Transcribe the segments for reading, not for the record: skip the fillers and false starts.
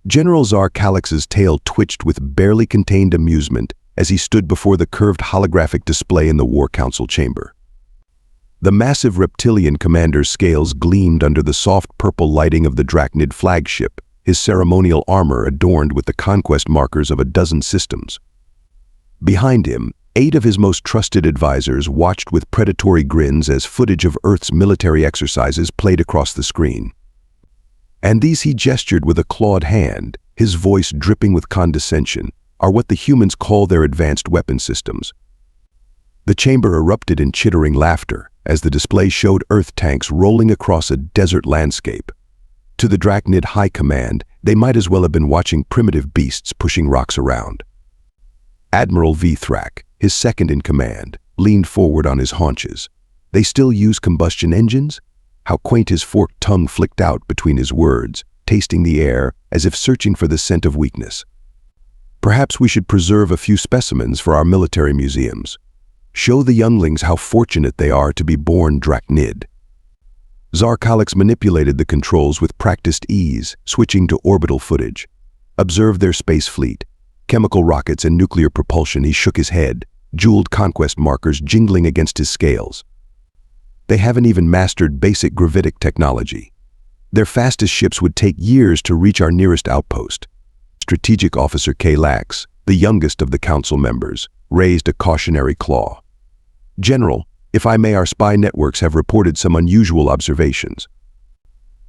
General Zar Calix's tail twitched with barely contained amusement as he stood before the curved holographic display in the War Council chamber. The massive reptilian commander's scales gleamed under the soft purple lighting of the Drachnid flagship, his ceremonial armor adorned with the conquest markers of a dozen systems. Behind him, 8 of his most trusted advisors watched with predatory grins as footage of Earth's military exercises played across the screen. And these, he gestured with a clawed hand, his voice dripping with condescension, are what the humans call their advanced weapon systems. The chamber erupted in chittering laughter as the display showed Earth tanks rolling across a desert landscape. To the Drachnid High Command, they might as well have been watching primitive beasts pushing rocks around. Admiral Vthrak, his second in command, leaned forward on his haunches. They still use combustion engines? How quaint his forked tongue flicked out between his words, tasting the air as if searching for the scent of weakness. Perhaps we should preserve a few specimens for our military museums. Show the younglings how fortunate they are to be born Drachnid. Zar Calix manipulated the controls with practiced ease, switching to orbital footage. Observed their space fleet. Chemical rockets and nuclear propulsion. He shook his head, jeweled conquest markers jingling against his scales. They haven't even mastered basic gravitic technology. Their fastest ships would take years to reach our nearest outpost. Strategic Officer Lax, the youngest of the council members, raised a cautionary claw. General, if I may, our spy networks have reported some unusual observations.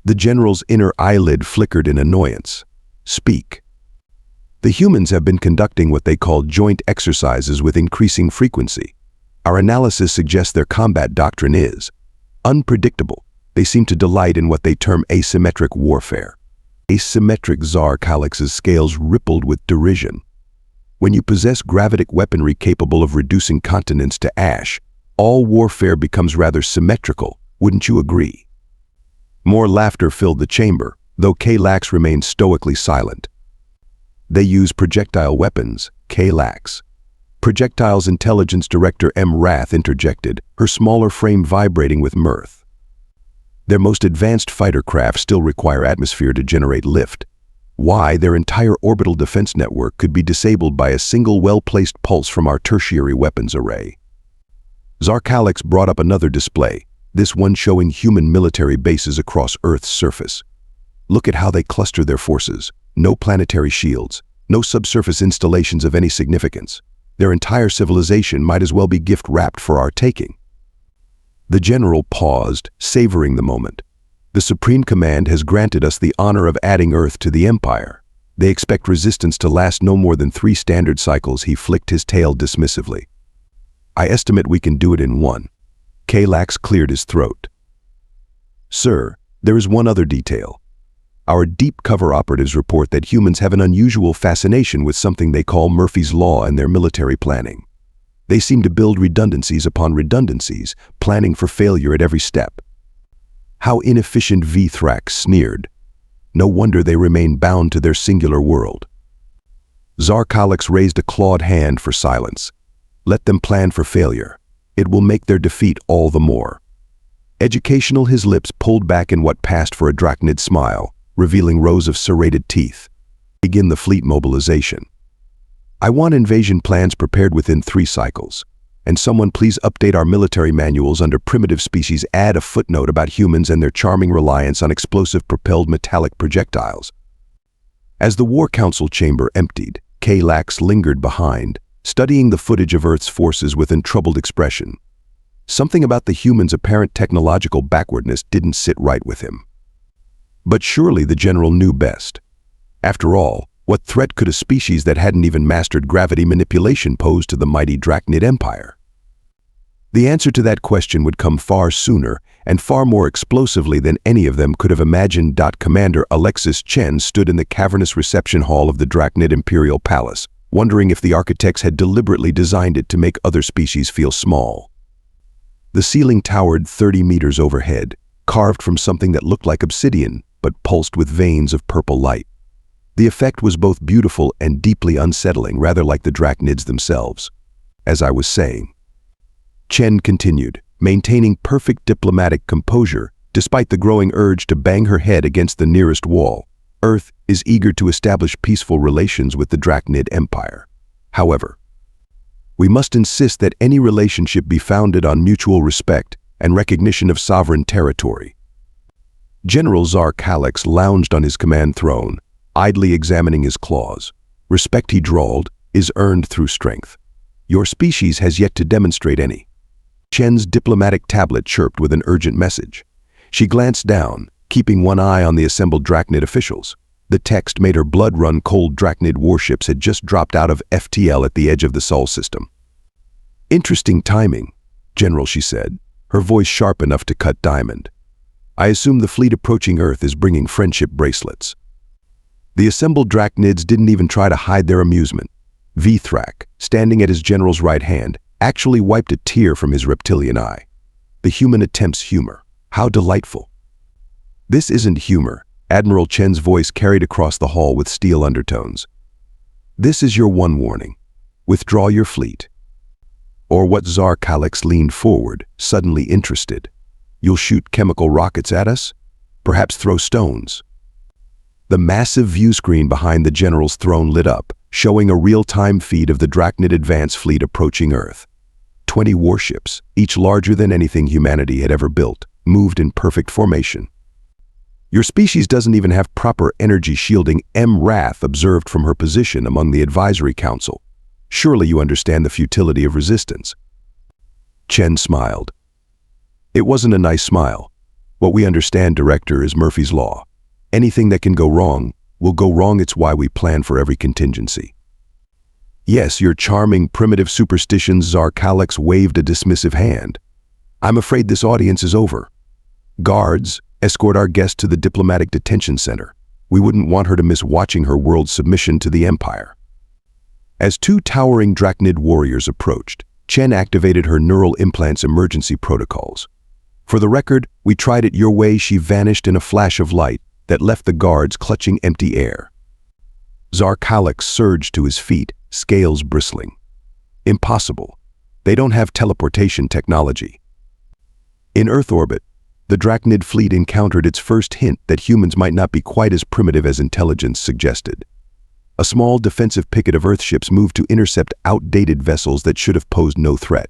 The general's inner eyelid flickered in annoyance. Speak. The humans have been conducting what they call joint exercises with increasing frequency. Our analysis suggests their combat doctrine is unpredictable. They seem to delight in what they term asymmetric warfare. Asymmetric. Zar Calix's scales rippled with derision. When you possess gravitic weaponry capable of reducing continents to ash, all warfare becomes rather symmetrical, wouldn't you agree? More laughter filled the chamber, though Lax remained stoically silent. They use projectile weapons, Lax. Projectiles Intelligence Director M. Rath interjected, her smaller frame vibrating with mirth. Their most advanced fighter craft still require atmosphere to generate lift. Why, their entire orbital defense network could be disabled by a single well-placed pulse from our tertiary weapons array. Zar Calix brought up another display, this one showing human military bases across Earth's surface. Look at how they cluster their forces. No planetary shields, no subsurface installations of any significance. Their entire civilization might as well be gift-wrapped for our taking. The general paused, savoring the moment. The Supreme Command has granted us the honor of adding Earth to the Empire. They expect resistance to last no more than 3 standard cycles. He flicked his tail dismissively. I estimate we can do it in 1. Lax cleared his throat. Sir, there is one other detail. Our deep cover operatives report that humans have an unusual fascination with something they call Murphy's Law in their military planning. They seem to build redundancies upon redundancies, planning for failure at every step. How inefficient. Vthrak sneered. No wonder they remain bound to their singular world. Zar Calix raised a clawed hand for silence. Let them plan for failure. It will make their defeat all the more. Educational. His lips pulled back in what passed for a Drachnid smile, revealing rows of serrated teeth. Begin the fleet mobilization. I want invasion plans prepared within 3 cycles. And someone please update our military manuals under primitive species. Add a footnote about humans and their charming reliance on explosive-propelled metallic projectiles. As the War Council chamber emptied, Lax lingered behind, studying the footage of Earth's forces with untroubled expression. Something about the humans' apparent technological backwardness didn't sit right with him. But surely the general knew best. After all, what threat could a species that hadn't even mastered gravity manipulation pose to the mighty Drachnid Empire? The answer to that question would come far sooner and far more explosively than any of them could have imagined. Commander Alexei Chen stood in the cavernous reception hall of the Drachnid Imperial Palace, wondering if the architects had deliberately designed it to make other species feel small. The ceiling towered 30 meters overhead, carved from something that looked like obsidian, but pulsed with veins of purple light. The effect was both beautiful and deeply unsettling, rather like the Drachnids themselves. As I was saying, Chen continued, maintaining perfect diplomatic composure despite the growing urge to bang her head against the nearest wall. Earth is eager to establish peaceful relations with the Drachnid Empire. However, we must insist that any relationship be founded on mutual respect and recognition of sovereign territory. General Zar Kalex lounged on his command throne, idly examining his claws. Respect, he drawled, is earned through strength. Your species has yet to demonstrate any. Chen's diplomatic tablet chirped with an urgent message. She glanced down, keeping one eye on the assembled Drachnid officials. The text made her blood run cold. Drachnid warships had just dropped out of FTL at the edge of the Sol system. Interesting timing, General, she said, her voice sharp enough to cut diamond. I assume the fleet approaching Earth is bringing friendship bracelets. The assembled Drachnids didn't even try to hide their amusement. Vthrak, standing at his general's right hand, actually wiped a tear from his reptilian eye. The human attempts humor. How delightful. This isn't humor, Admiral Chen's voice carried across the hall with steel undertones. This is your one warning. Withdraw your fleet. Or what? Zar Kalex leaned forward, suddenly interested. You'll shoot chemical rockets at us? Perhaps throw stones? The massive view screen behind the general's throne lit up, showing a real-time feed of the Drachnid advance fleet approaching Earth. 20 warships, each larger than anything humanity had ever built, moved in perfect formation. Your species doesn't even have proper energy shielding, Wrath observed from her position among the advisory council. Surely you understand the futility of resistance. Chen smiled. It wasn't a nice smile. What we understand, Director, is Murphy's Law. Anything that can go wrong will go wrong. It's why we plan for every contingency. Yes, your charming primitive superstitions. Zar Kalex waved a dismissive hand. I'm afraid this audience is over. Guards, escort our guest to the diplomatic detention center. We wouldn't want her to miss watching her world's submission to the Empire. As two towering Drachnid warriors approached, Chen activated her neural implants emergency protocols. For the record, we tried it your way. She vanished in a flash of light that left the guards clutching empty air. Zar Kalex surged to his feet, scales bristling. Impossible. They don't have teleportation technology. In Earth orbit, the Drachnid fleet encountered its first hint that humans might not be quite as primitive as intelligence suggested. A small defensive picket of Earthships moved to intercept outdated vessels that should have posed no threat.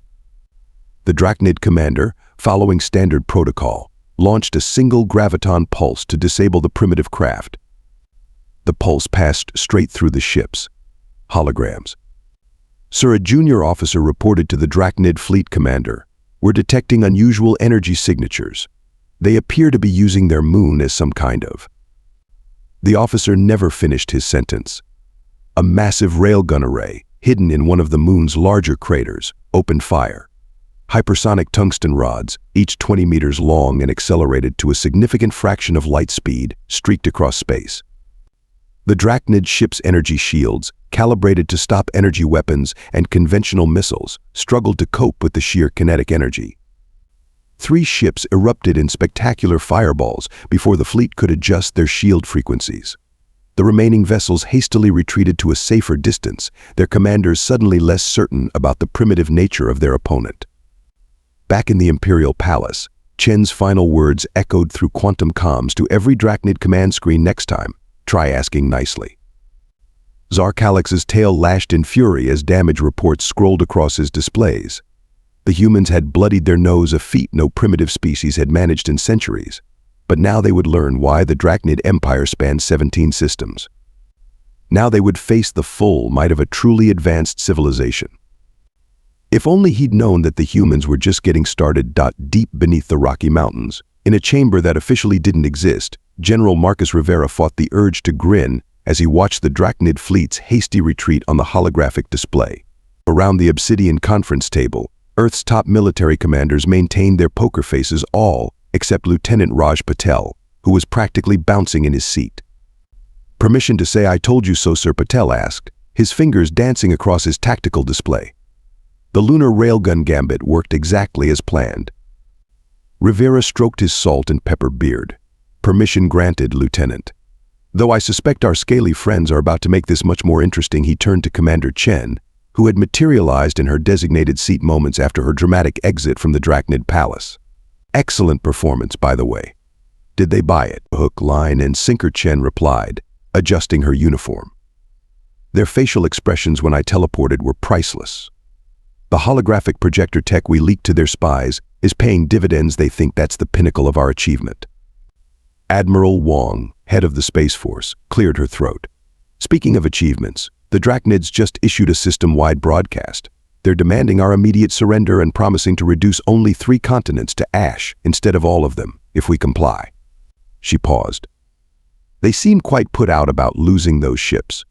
The Drachnid commander, following standard protocol, launched a single graviton pulse to disable the primitive craft. The pulse passed straight through the ships. Holograms. Sir, a junior officer reported to the Drachnid fleet commander, "We're detecting unusual energy signatures. They appear to be using their moon as some kind of..." The officer never finished his sentence. A massive railgun array, hidden in one of the moon's larger craters, opened fire. Hypersonic tungsten rods, each 20 meters long and accelerated to a significant fraction of light speed, streaked across space. The Drachnid ship's energy shields, calibrated to stop energy weapons and conventional missiles, struggled to cope with the sheer kinetic energy. 3 ships erupted in spectacular fireballs before the fleet could adjust their shield frequencies. The remaining vessels hastily retreated to a safer distance, their commanders suddenly less certain about the primitive nature of their opponent. Back in the Imperial Palace, Chen's final words echoed through quantum comms to every Drachnid command screen. Next time, try asking nicely. Zar Kalex's tail lashed in fury as damage reports scrolled across his displays. The humans had bloodied their nose, a feat no primitive species had managed in centuries. But now they would learn why the Drachnid Empire spanned 17 systems. Now they would face the full might of a truly advanced civilization. If only he'd known that the humans were just getting started. Deep beneath the Rocky Mountains, in a chamber that officially didn't exist, General Marcus Rivera fought the urge to grin as he watched the Drachnid fleet's hasty retreat on the holographic display. Around the obsidian conference table, Earth's top military commanders maintained their poker faces, all except Lieutenant Raj Patel, who was practically bouncing in his seat. "Permission to say I told you so," Sir Patel asked, his fingers dancing across his tactical display. The lunar railgun gambit worked exactly as planned. Rivera stroked his salt and pepper beard. "Permission granted, Lieutenant. Though I suspect our scaly friends are about to make this much more interesting." He turned to Commander Chen, who had materialized in her designated seat moments after her dramatic exit from the Drachnid Palace. "Excellent performance, by the way. Did they buy it? Hook, line, and sinker, Chen replied, adjusting her uniform. Their facial expressions when I teleported were priceless. The holographic projector tech we leaked to their spies is paying dividends. They think that's the pinnacle of our achievement. Admiral Wong, head of the Space Force, cleared her throat. Speaking of achievements, the Drachnids just issued a system-wide broadcast. They're demanding our immediate surrender and promising to reduce only 3 continents to ash instead of all of them, if we comply. She paused. They seem quite put out about losing those ships.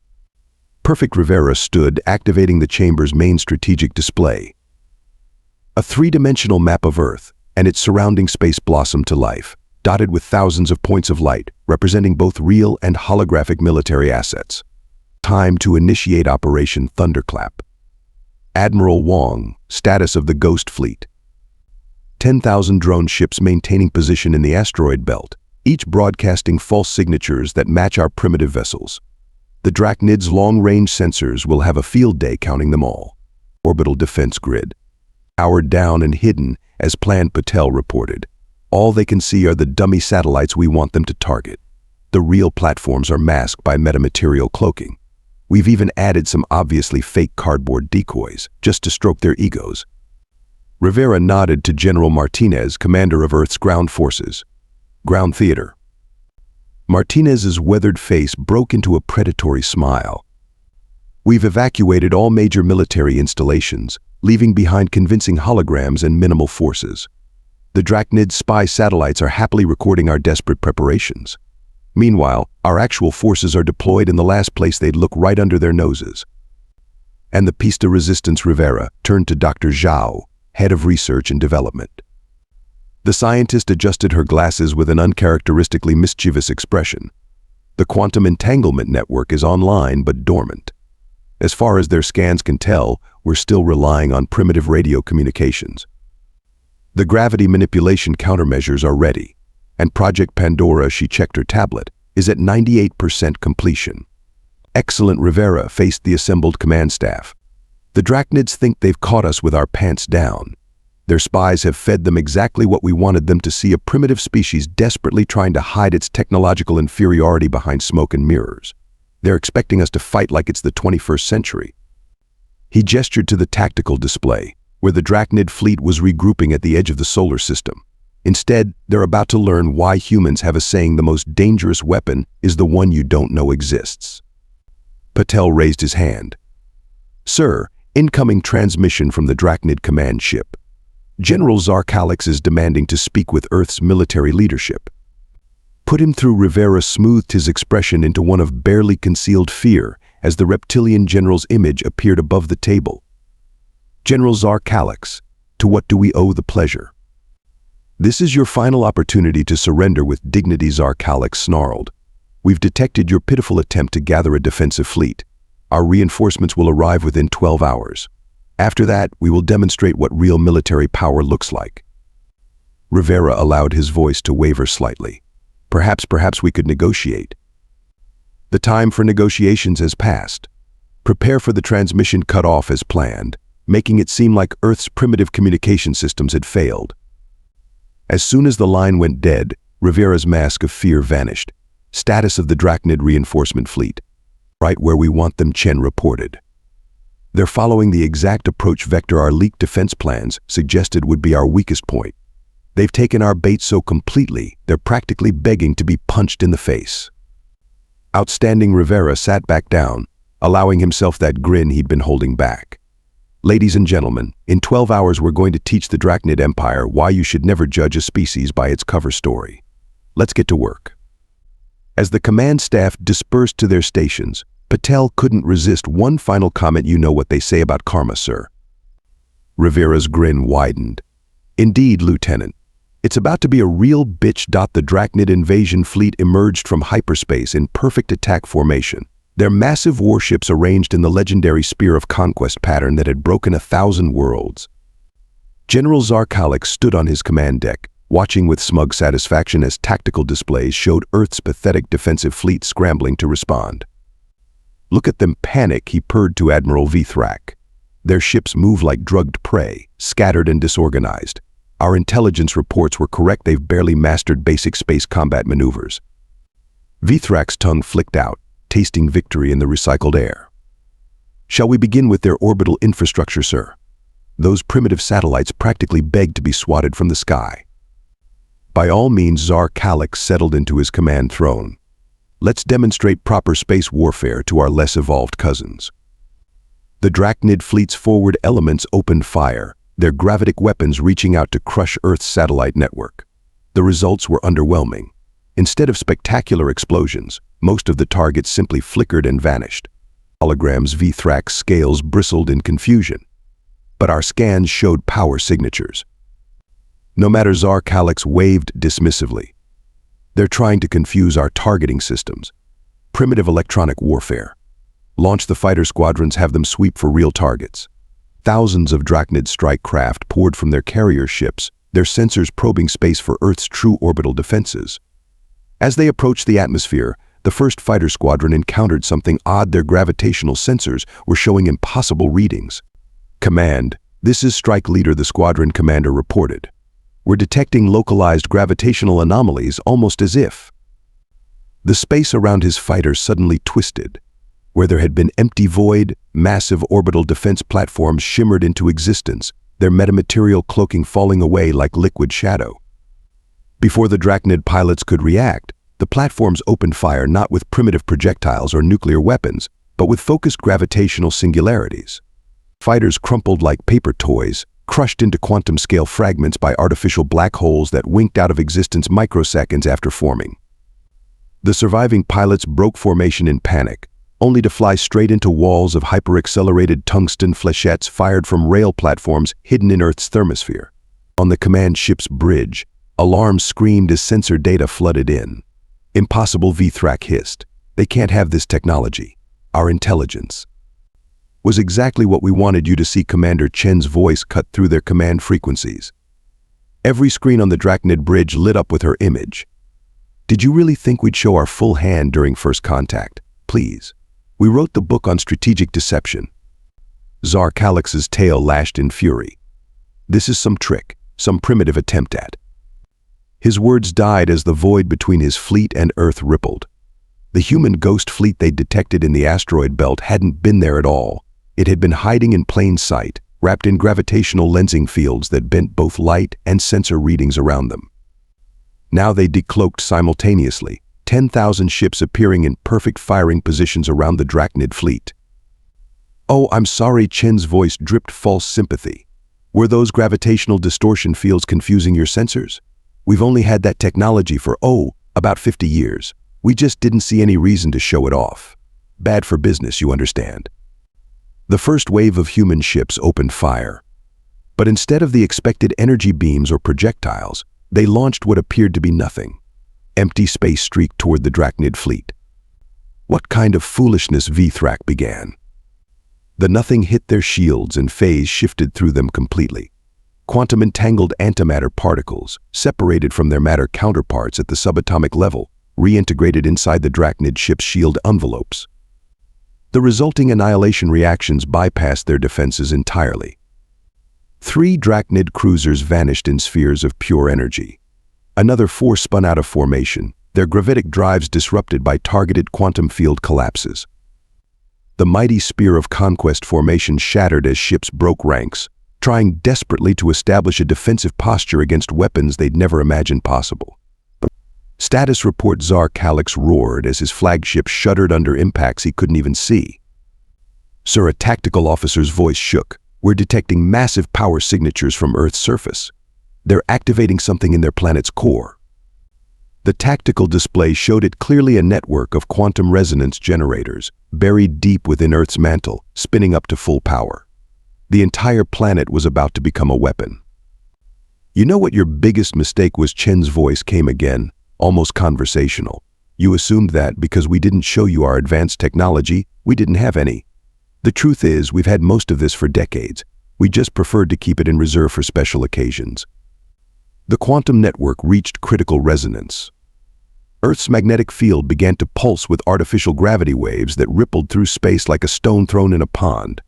Perfect Rivera stood, activating the chamber's main strategic display. A 3-dimensional map of Earth and its surrounding space blossomed to life, dotted with thousands of points of light, representing both real and holographic military assets. Time to initiate Operation Thunderclap. Admiral Wong, status of the Ghost Fleet. 10,000 drone ships maintaining position in the asteroid belt, each broadcasting false signatures that match our primitive vessels. The Drachnids' long-range sensors will have a field day counting them all. Orbital defense grid. Powered down and hidden, as planned, Patel reported. All they can see are the dummy satellites we want them to target. The real platforms are masked by metamaterial cloaking. We've even added some obviously fake cardboard decoys, just to stroke their egos. Rivera nodded to General Martinez, commander of Earth's ground forces. Ground theater. Martinez's weathered face broke into a predatory smile. We've evacuated all major military installations, leaving behind convincing holograms and minimal forces. The Drachnid spy satellites are happily recording our desperate preparations. Meanwhile, our actual forces are deployed in the last place they'd look, right under their noses. And the piece de resistance. Rivera turned to Dr. Zhao, head of research and development. The scientist adjusted her glasses with an uncharacteristically mischievous expression. The quantum entanglement network is online but dormant. As far as their scans can tell, we're still relying on primitive radio communications. The gravity manipulation countermeasures are ready, and Project Pandora, she checked her tablet, is at 98% completion. Excellent. Rivera faced the assembled command staff. The Drachnids think they've caught us with our pants down. Their spies have fed them exactly what we wanted them to see, a primitive species desperately trying to hide its technological inferiority behind smoke and mirrors. They're expecting us to fight like it's the 21st century. He gestured to the tactical display, where the Drachnid fleet was regrouping at the edge of the solar system. Instead, they're about to learn why humans have a saying: the most dangerous weapon is the one you don't know exists. Patel raised his hand. Sir, incoming transmission from the Drachnid command ship. General Zarkalix is demanding to speak with Earth's military leadership. Put him through. Rivera smoothed his expression into one of barely concealed fear as the reptilian general's image appeared above the table. General Zarkalix, to what do we owe the pleasure? This is your final opportunity to surrender with dignity. Zarkalix snarled. We've detected your pitiful attempt to gather a defensive fleet. Our reinforcements will arrive within 12 hours. After that, we will demonstrate what real military power looks like. Rivera allowed his voice to waver slightly. Perhaps we could negotiate. The time for negotiations has passed. Prepare for the transmission cut off as planned, making it seem like Earth's primitive communication systems had failed. As soon as the line went dead, Rivera's mask of fear vanished. Status of the Drachnid reinforcement fleet. Right where we want them, Chen reported. They're following the exact approach vector our leaked defense plans suggested would be our weakest point. They've taken our bait so completely, they're practically begging to be punched in the face. Outstanding. Rivera sat back down, allowing himself that grin he'd been holding back. Ladies and gentlemen, in 12 hours we're going to teach the Drachnid Empire why you should never judge a species by its cover story. Let's get to work. As the command staff dispersed to their stations, Patel couldn't resist one final comment. You know what they say about karma, sir. Rivera's grin widened. Indeed, Lieutenant. It's about to be a real bitch. The Drachnid invasion fleet emerged from hyperspace in perfect attack formation, their massive warships arranged in the legendary Spear of Conquest pattern that had broken 1,000 worlds. General Zarkalix stood on his command deck, watching with smug satisfaction as tactical displays showed Earth's pathetic defensive fleet scrambling to respond. Look at them panic, he purred to Admiral Vithrak. Their ships move like drugged prey, scattered and disorganized. Our intelligence reports were correct. They've barely mastered basic space combat maneuvers. Vithrak's tongue flicked out, tasting victory in the recycled air. Shall we begin with their orbital infrastructure, sir? Those primitive satellites practically begged to be swatted from the sky. By all means, Tsar Calix settled into his command throne. Let's demonstrate proper space warfare to our less evolved cousins. The Drachnid fleet's forward elements opened fire, their gravitic weapons reaching out to crush Earth's satellite network. The results were underwhelming. Instead of spectacular explosions, most of the targets simply flickered and vanished. Holograms Vithrak's scales bristled in confusion. But our scans showed power signatures. No matter, Tsar Calix waved dismissively. They're trying to confuse our targeting systems. Primitive electronic warfare. Launch the fighter squadrons, have them sweep for real targets. Thousands of Drachnid strike craft poured from their carrier ships, their sensors probing space for Earth's true orbital defenses. As they approached the atmosphere, the first fighter squadron encountered something odd. Their gravitational sensors were showing impossible readings. Command, this is Strike Leader, the squadron commander reported. We're detecting localized gravitational anomalies, almost as if. The space around his fighters suddenly twisted. Where there had been empty void, massive orbital defense platforms shimmered into existence, their metamaterial cloaking falling away like liquid shadow. Before the Drachnid pilots could react, the platforms opened fire not with primitive projectiles or nuclear weapons, but with focused gravitational singularities. Fighters crumpled like paper toys, crushed into quantum-scale fragments by artificial black holes that winked out of existence microseconds after forming. The surviving pilots broke formation in panic, only to fly straight into walls of hyper-accelerated tungsten flechettes fired from rail platforms hidden in Earth's thermosphere. On the command ship's bridge, alarms screamed as sensor data flooded in. Impossible, Vithrak hissed. They can't have this technology. Our intelligence was exactly what we wanted you to see. Commander Chen's voice cut through their command frequencies. Every screen on the Drachnid bridge lit up with her image. Did you really think we'd show our full hand during first contact? Please. We wrote the book on strategic deception. Tsar Calix's tail lashed in fury. This is some trick, some primitive attempt at. His words died as the void between his fleet and Earth rippled. The human ghost fleet they'd detected in the asteroid belt hadn't been there at all. It had been hiding in plain sight, wrapped in gravitational lensing fields that bent both light and sensor readings around them. Now they decloaked simultaneously, 10,000 ships appearing in perfect firing positions around the Drachnid fleet. Oh, I'm sorry, Chen's voice dripped false sympathy. Were those gravitational distortion fields confusing your sensors? We've only had that technology for, about 50 years. We just didn't see any reason to show it off. Bad for business, you understand. The first wave of human ships opened fire. But instead of the expected energy beams or projectiles, they launched what appeared to be nothing. Empty space streaked toward the Drachnid fleet. What kind of foolishness, Vithrak began. The nothing hit their shields and phase shifted through them completely. Quantum-entangled antimatter particles, separated from their matter counterparts at the subatomic level, reintegrated inside the Drachnid ship's shield envelopes. The resulting annihilation reactions bypassed their defenses entirely. 3 Drachnid cruisers vanished in spheres of pure energy. Another 4 spun out of formation, their gravitic drives disrupted by targeted quantum field collapses. The mighty spear of conquest formation shattered as ships broke ranks, trying desperately to establish a defensive posture against weapons they'd never imagined possible. Status report, Tsar Calix roared as his flagship shuddered under impacts he couldn't even see. Sir, a tactical officer's voice shook. We're detecting massive power signatures from Earth's surface. They're activating something in their planet's core. The tactical display showed it clearly, a network of quantum resonance generators, buried deep within Earth's mantle, spinning up to full power. The entire planet was about to become a weapon. You know what your biggest mistake was? Chen's voice came again, almost conversational. You assumed that because we didn't show you our advanced technology, we didn't have any. The truth is, we've had most of this for decades. We just preferred to keep it in reserve for special occasions. The quantum network reached critical resonance. Earth's magnetic field began to pulse with artificial gravity waves that rippled through space like a stone thrown in a pond.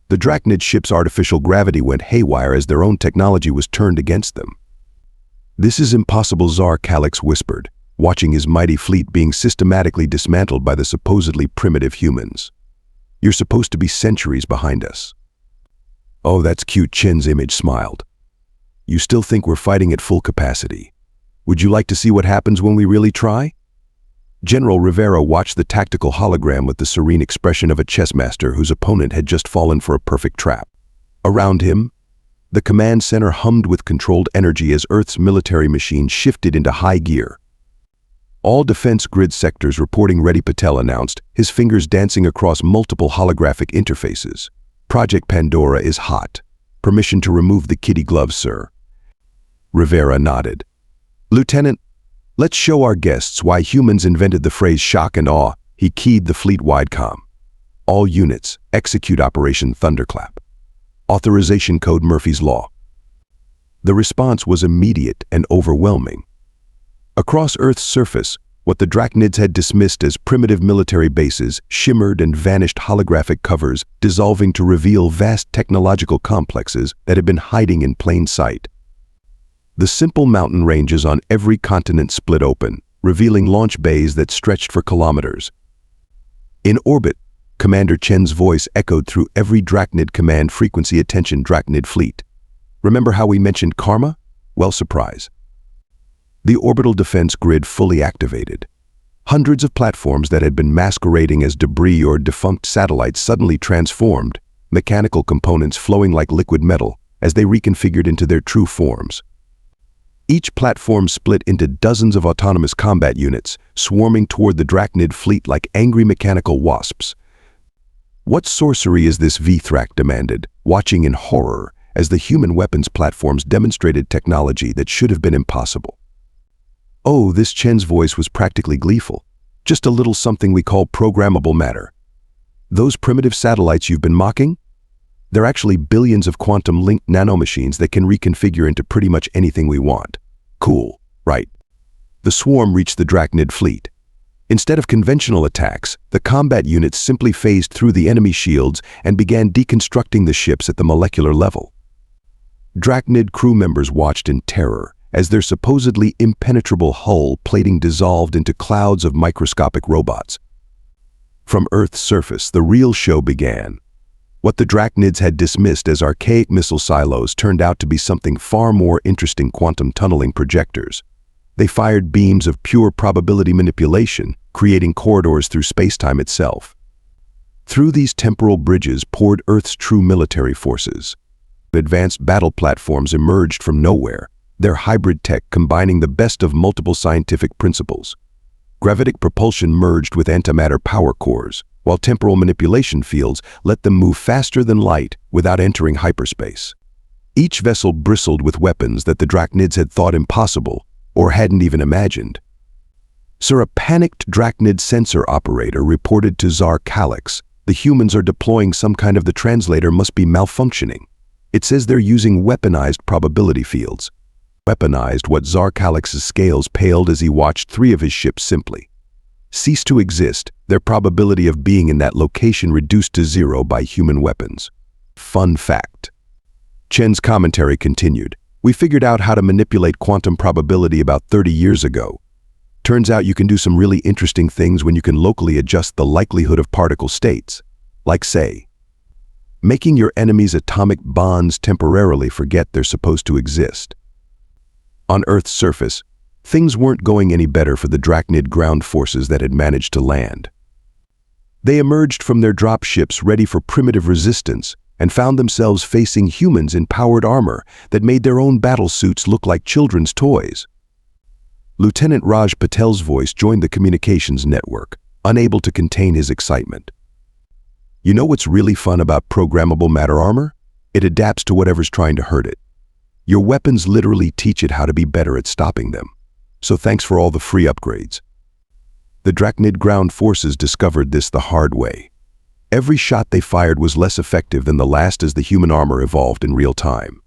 The Drachnid ship's artificial gravity went haywire as their own technology was turned against them. "This is impossible," Tsar Calix whispered, watching his mighty fleet being systematically dismantled by the supposedly primitive humans. "You're supposed to be centuries behind us." "Oh, that's cute," Chen's image smiled. "You still think we're fighting at full capacity. Would you like to see what happens when we really try?" General Rivera watched the tactical hologram with the serene expression of a chess master whose opponent had just fallen for a perfect trap. Around him, the command center hummed with controlled energy as Earth's military machine shifted into high gear. "All defense grid sectors reporting ready," Patel announced, his fingers dancing across multiple holographic interfaces. "Project Pandora is hot. Permission to remove the kitty gloves, sir." Rivera nodded. "Lieutenant, let's show our guests why humans invented the phrase shock and awe." He keyed the fleet-wide comm. "All units, execute Operation Thunderclap. Authorization code Murphy's Law." The response was immediate and overwhelming. Across Earth's surface, what the Drachnids had dismissed as primitive military bases shimmered and vanished holographic covers, dissolving to reveal vast technological complexes that had been hiding in plain sight. The simple mountain ranges on every continent split open, revealing launch bays that stretched for kilometers. In orbit, Commander Chen's voice echoed through every Drachnid command frequency. "Attention, Drachnid fleet. Remember how we mentioned karma? Well, surprise. The orbital defense grid fully activated. Hundreds of platforms that had been masquerading as debris or defunct satellites suddenly transformed, mechanical components flowing like liquid metal as they reconfigured into their true forms. Each platform split into dozens of autonomous combat units, swarming toward the Drachnid fleet like angry mechanical wasps. "What sorcery is this?" Vthrak demanded, watching in horror as the human weapons platforms demonstrated technology that should have been impossible. "Oh," this Chen's voice was practically gleeful. "Just a little something we call programmable matter. Those primitive satellites you've been mocking? They're actually billions of quantum-linked nanomachines that can reconfigure into pretty much anything we want." "Cool, right?" The swarm reached the Drachnid fleet. Instead of conventional attacks, the combat units simply phased through the enemy shields and began deconstructing the ships at the molecular level. Drachnid crew members watched in terror as their supposedly impenetrable hull plating dissolved into clouds of microscopic robots. From Earth's surface, the real show began. What the Drachnids had dismissed as archaic missile silos turned out to be something far more interesting: quantum tunneling projectors. They fired beams of pure probability manipulation, creating corridors through space-time itself. Through these temporal bridges poured Earth's true military forces. Advanced battle platforms emerged from nowhere, their hybrid tech combining the best of multiple scientific principles. Gravitic propulsion merged with antimatter power cores, while temporal manipulation fields let them move faster than light without entering hyperspace. Each vessel bristled with weapons that the Drachnids had thought impossible or hadn't even imagined. "Sir," a panicked Drachnid sensor operator reported to Tsar Calix, "the humans are deploying some kind of the translator must be malfunctioning. It says they're using weaponized probability fields." Weaponized, what Tsar Calix's scales paled as he watched three of his ships simply cease to exist, their probability of being in that location reduced to zero by human weapons. Fun fact. Chen's commentary continued. "We figured out how to manipulate quantum probability about 30 years ago. Turns out you can do some really interesting things when you can locally adjust the likelihood of particle states. Like, say, making your enemy's atomic bonds temporarily forget they're supposed to exist." On Earth's surface, things weren't going any better for the Drachnid ground forces that had managed to land. They emerged from their drop ships ready for primitive resistance and found themselves facing humans in powered armor that made their own battle suits look like children's toys. Lieutenant Raj Patel's voice joined the communications network, unable to contain his excitement. "You know what's really fun about programmable matter armor? It adapts to whatever's trying to hurt it. Your weapons literally teach it how to be better at stopping them. So thanks for all the free upgrades." The Drachnid ground forces discovered this the hard way. Every shot they fired was less effective than the last as the human armor evolved in real time.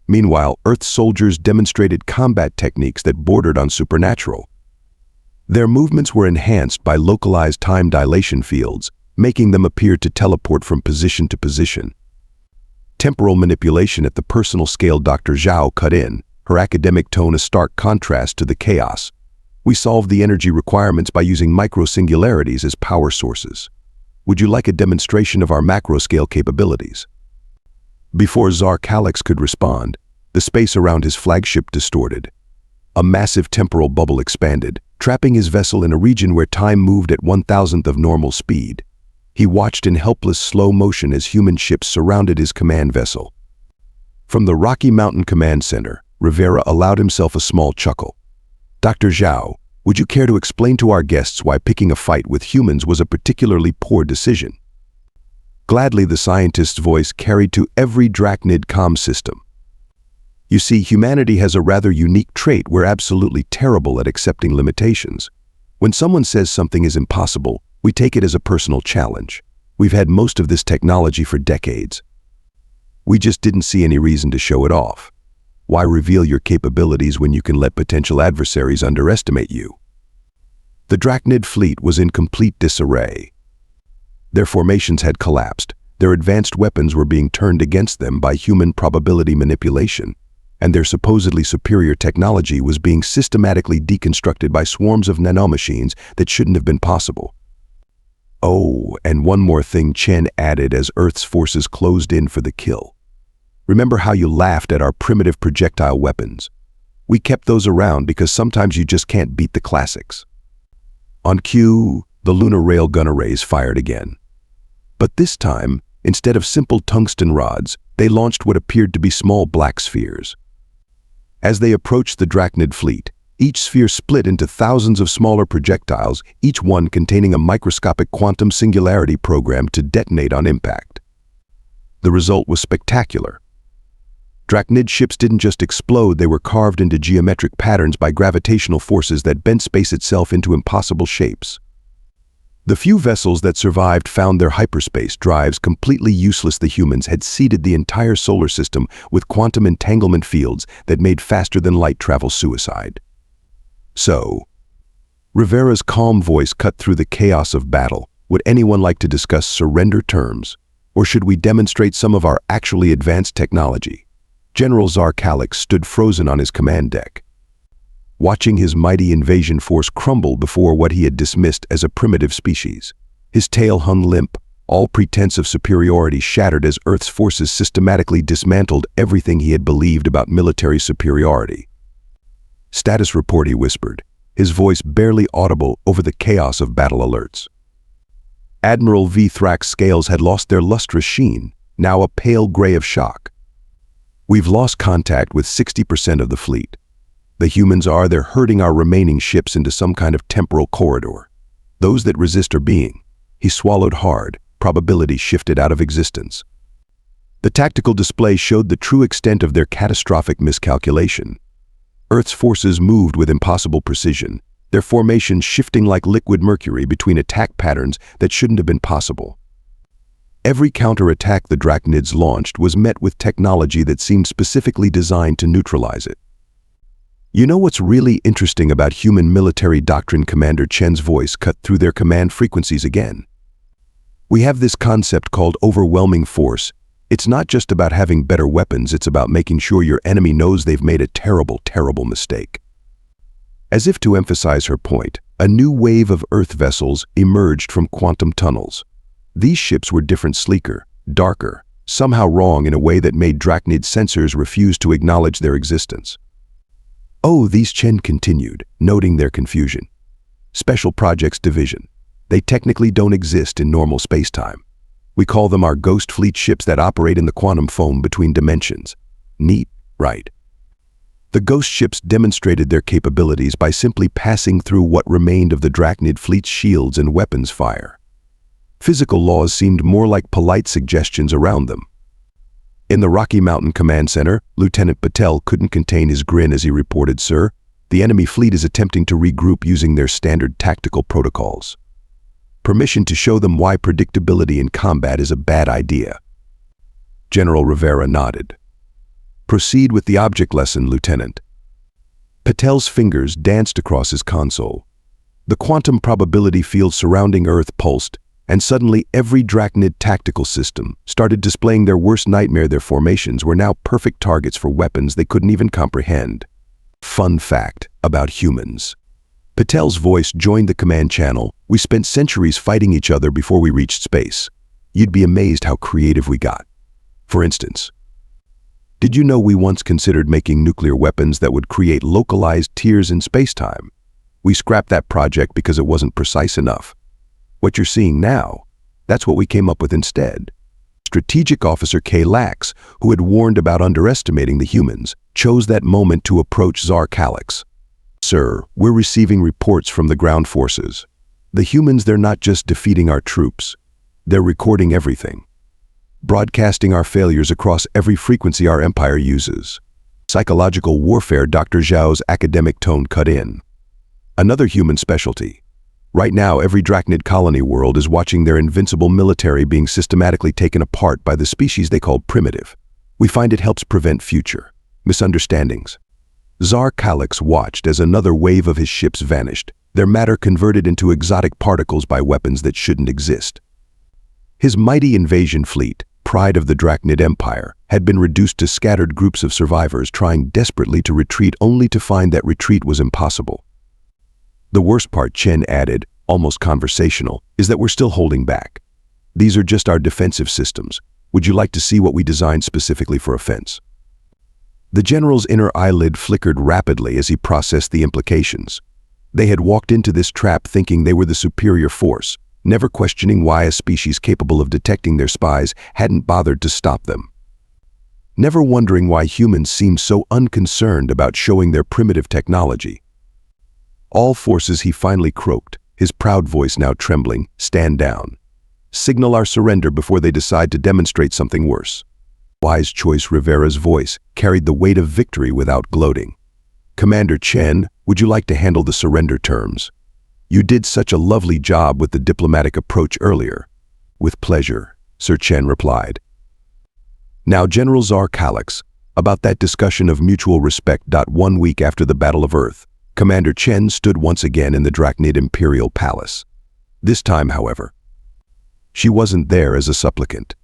Meanwhile, Earth's soldiers demonstrated combat techniques that bordered on supernatural. Their movements were enhanced by localized time dilation fields, making them appear to teleport from position to position. Temporal manipulation at the personal scale. Dr. Zhao cut in, her academic tone a stark contrast to the chaos. We solved the energy requirements by using micro-singularities as power sources. Would you like a demonstration of our macro-scale capabilities? Before Tsar Calix could respond, the space around his flagship distorted. A massive temporal bubble expanded, trapping his vessel in a region where time moved at 1,000th of normal speed. He watched in helpless slow motion as human ships surrounded his command vessel. From the Rocky Mountain Command Center, Rivera allowed himself a small chuckle. Dr. Zhao, would you care to explain to our guests why picking a fight with humans was a particularly poor decision? Gladly, the scientist's voice carried to every Drachnid comm system. You see, humanity has a rather unique trait. We're absolutely terrible at accepting limitations. When someone says something is impossible, we take it as a personal challenge. We've had most of this technology for decades. We just didn't see any reason to show it off. Why reveal your capabilities when you can let potential adversaries underestimate you? The Drachnid fleet was in complete disarray. Their formations had collapsed, their advanced weapons were being turned against them by human probability manipulation, and their supposedly superior technology was being systematically deconstructed by swarms of nanomachines that shouldn't have been possible. Oh, and one more thing, Chen added as Earth's forces closed in for the kill. Remember how you laughed at our primitive projectile weapons? We kept those around because sometimes you just can't beat the classics. On cue, the lunar railgun arrays fired again. But this time, instead of simple tungsten rods, they launched what appeared to be small black spheres. As they approached the Drachnid fleet, each sphere split into thousands of smaller projectiles, each one containing a microscopic quantum singularity program to detonate on impact. The result was spectacular. Drachnid ships didn't just explode, they were carved into geometric patterns by gravitational forces that bent space itself into impossible shapes. The few vessels that survived found their hyperspace drives completely useless. The humans had seeded the entire solar system with quantum entanglement fields that made faster-than-light travel suicide. So, Rivera's calm voice cut through the chaos of battle. Would anyone like to discuss surrender terms? Or should we demonstrate some of our actually advanced technology? General Tsar Calix stood frozen on his command deck, watching his mighty invasion force crumble before what he had dismissed as a primitive species. His tail hung limp, all pretense of superiority shattered as Earth's forces systematically dismantled everything he had believed about military superiority. Status report, he whispered, his voice barely audible over the chaos of battle alerts. Admiral V. Thrax's scales had lost their lustrous sheen, now a pale gray of shock. We've lost contact with 60% of the fleet. The humans they're herding our remaining ships into some kind of temporal corridor. Those that resist are being. He swallowed hard, probability shifted out of existence. The tactical display showed the true extent of their catastrophic miscalculation. Earth's forces moved with impossible precision, their formations shifting like liquid mercury between attack patterns that shouldn't have been possible. Every counterattack the Drachnids launched was met with technology that seemed specifically designed to neutralize it. You know what's really interesting about human military doctrine? Commander Chen's voice cut through their command frequencies again. We have this concept called overwhelming force. It's not just about having better weapons, it's about making sure your enemy knows they've made a terrible, terrible mistake. As if to emphasize her point, a new wave of Earth vessels emerged from quantum tunnels. These ships were different, sleeker, darker, somehow wrong in a way that made Drachnid sensors refuse to acknowledge their existence. Oh, these, Chen continued, noting their confusion. Special Projects Division. They technically don't exist in normal spacetime. We call them our ghost fleet ships that operate in the quantum foam between dimensions. Neat, right? The ghost ships demonstrated their capabilities by simply passing through what remained of the Drachnid fleet's shields and weapons fire. Physical laws seemed more like polite suggestions around them. In the Rocky Mountain Command Center, Lieutenant Patel couldn't contain his grin as he reported, "Sir, the enemy fleet is attempting to regroup using their standard tactical protocols. Permission to show them why predictability in combat is a bad idea." General Rivera nodded. "Proceed with the object lesson, Lieutenant." Patel's fingers danced across his console. The quantum probability field surrounding Earth pulsed, And suddenly every Drachnid tactical system started displaying their worst nightmare. Their formations were now perfect targets for weapons they couldn't even comprehend. Fun fact about humans. Patel's voice joined the command channel. We spent centuries fighting each other before we reached space. You'd be amazed how creative we got. For instance, did you know we once considered making nuclear weapons that would create localized tears in space-time? We scrapped that project because it wasn't precise enough. What you're seeing now, that's what we came up with instead. Strategic Officer K. Lax, who had warned about underestimating the humans, chose that moment to approach Tsar Calix. Sir, we're receiving reports from the ground forces. The humans, they're not just defeating our troops. They're recording everything. Broadcasting our failures across every frequency our empire uses. Psychological warfare. Dr. Zhao's academic tone cut in. Another human specialty. Right now, every Drachnid colony world is watching their invincible military being systematically taken apart by the species they call primitive. We find it helps prevent future misunderstandings. Tsar Calix watched as another wave of his ships vanished, their matter converted into exotic particles by weapons that shouldn't exist. His mighty invasion fleet, pride of the Drachnid Empire, had been reduced to scattered groups of survivors trying desperately to retreat, only to find that retreat was impossible. The worst part, Chen added, almost conversational, is that we're still holding back. These are just our defensive systems. Would you like to see what we designed specifically for offense? The general's inner eyelid flickered rapidly as he processed the implications. They had walked into this trap thinking they were the superior force, never questioning why a species capable of detecting their spies hadn't bothered to stop them. Never wondering why humans seemed so unconcerned about showing their primitive technology. All forces, he finally croaked, his proud voice now trembling, stand down. Signal our surrender before they decide to demonstrate something worse. Wise choice. Rivera's voice carried the weight of victory without gloating. Commander Chen, would you like to handle the surrender terms? You did such a lovely job with the diplomatic approach earlier. With pleasure, Sir Chen replied. Now General Tsar Calix, about that discussion of mutual respect. 1 week after the Battle of Earth, Commander Chen stood once again in the Drachnid Imperial Palace. This time, however, she wasn't there as a supplicant.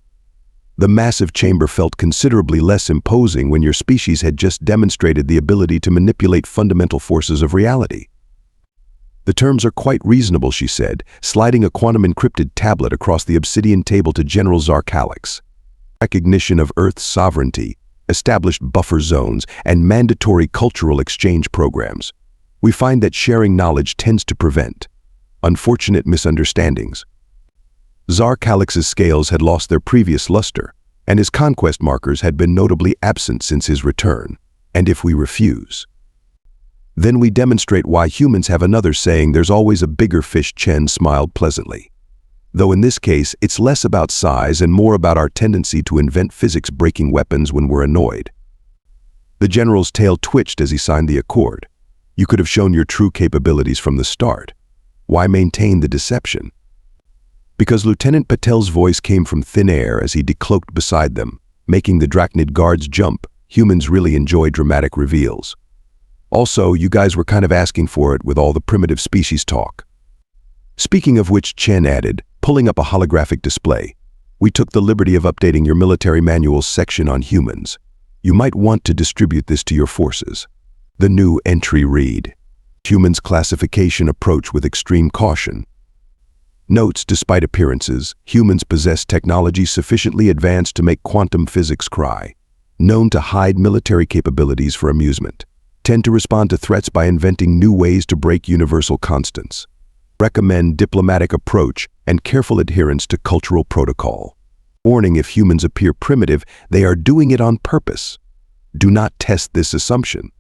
The massive chamber felt considerably less imposing when your species had just demonstrated the ability to manipulate fundamental forces of reality. The terms are quite reasonable, she said, sliding a quantum-encrypted tablet across the obsidian table to General Tsar Calix. Recognition of Earth's sovereignty, established buffer zones, and mandatory cultural exchange programs. We find that sharing knowledge tends to prevent unfortunate misunderstandings. Tsar Calix's scales had lost their previous luster, and his conquest markers had been notably absent since his return. And if we refuse, then we demonstrate why humans have another saying, there's always a bigger fish. Chen smiled pleasantly. Though in this case, it's less about size and more about our tendency to invent physics-breaking weapons when we're annoyed. The general's tail twitched as he signed the accord. You could have shown your true capabilities from the start. Why maintain the deception? Because Lieutenant Patel's voice came from thin air as he decloaked beside them, making the Drachnid guards jump. Humans really enjoy dramatic reveals. Also, you guys were kind of asking for it with all the primitive species talk. Speaking of which, Chen added, pulling up a holographic display, we took the liberty of updating your military manual's section on humans. You might want to distribute this to your forces. The new entry read, humans classification approach with extreme caution. Notes, despite appearances, humans possess technology sufficiently advanced to make quantum physics cry. Known to hide military capabilities for amusement. Tend to respond to threats by inventing new ways to break universal constants. Recommend diplomatic approach and careful adherence to cultural protocol. Warning, if humans appear primitive, they are doing it on purpose. Do not test this assumption.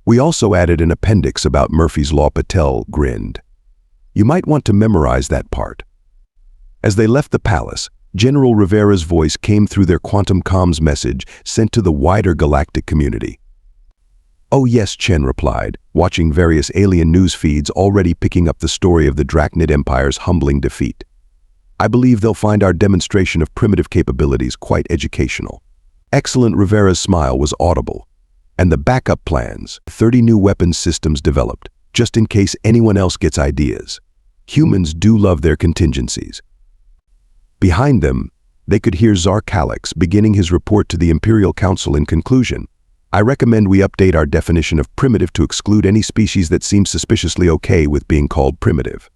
We also added an appendix about Murphy's Law. Patel grinned. You might want to memorize that part. As they left the palace, General Rivera's voice came through their quantum comms message sent to the wider galactic community. Oh yes, Chen replied, watching various alien news feeds already picking up the story of the Drachnid Empire's humbling defeat. I believe they'll find our demonstration of primitive capabilities quite educational. Excellent. Rivera's smile was audible. And the backup plans, 30 new weapons systems developed, just in case anyone else gets ideas. Humans do love their contingencies. Behind them, they could hear Czar Calix beginning his report to the Imperial Council in conclusion. I recommend we update our definition of primitive to exclude any species that seem suspiciously okay with being called primitive.